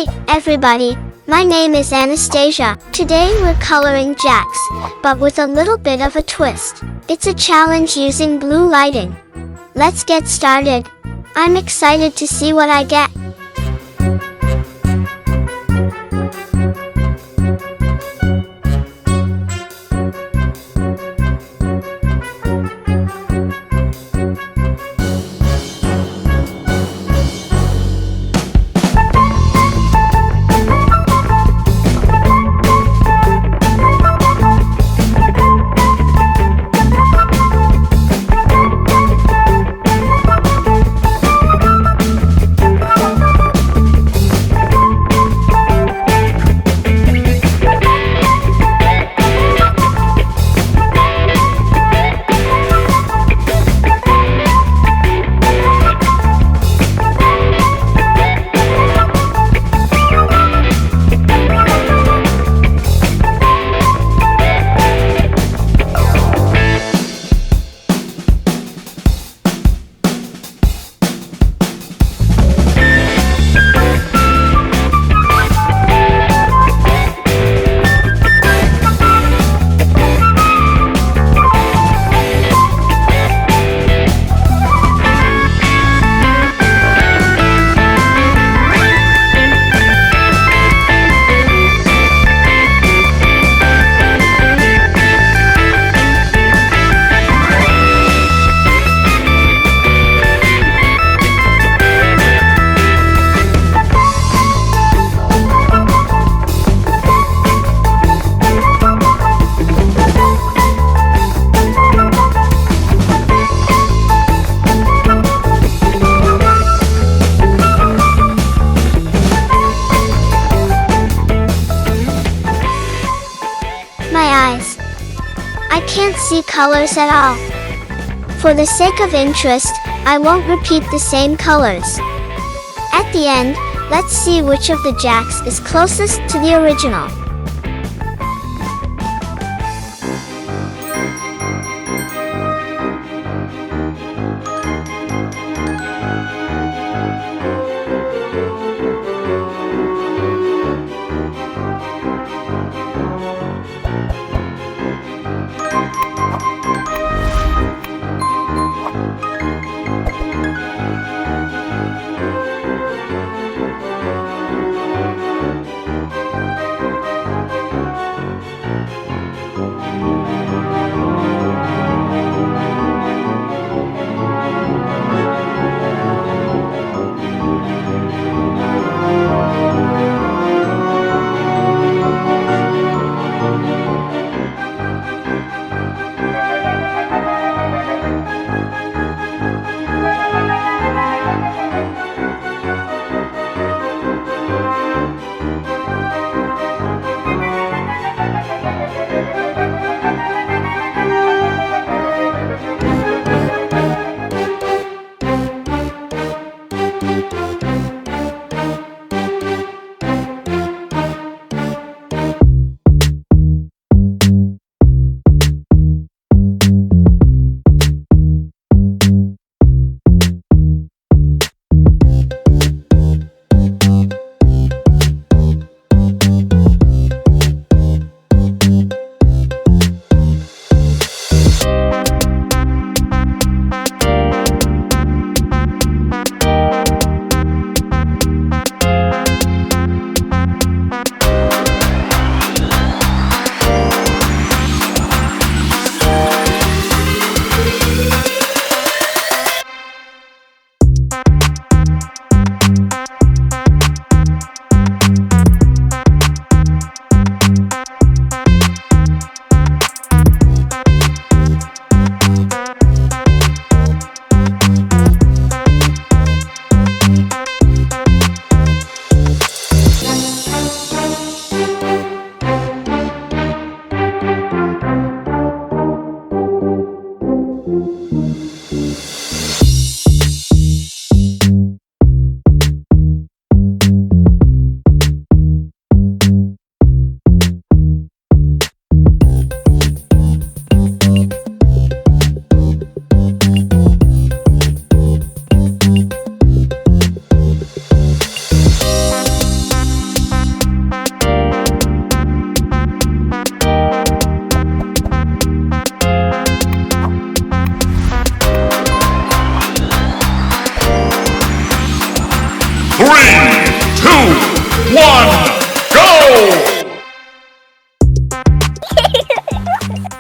Hey, everybody. My name is Anastasia. Today we're coloring jacks, but with a little bit of a twist. It's a challenge using blue lighting. Let's get started. I'm excited to see what I get. My eyes. I can't see colors at all. For the sake of interest, I won't repeat the same colors. At the end, let's see which of the jacks is closest to the original.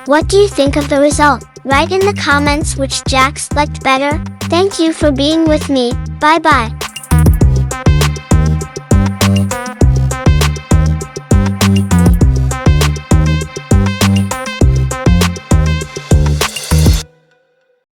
What do you think of the result? Write in the comments which Jax liked better. Thank you for being with me. Bye bye.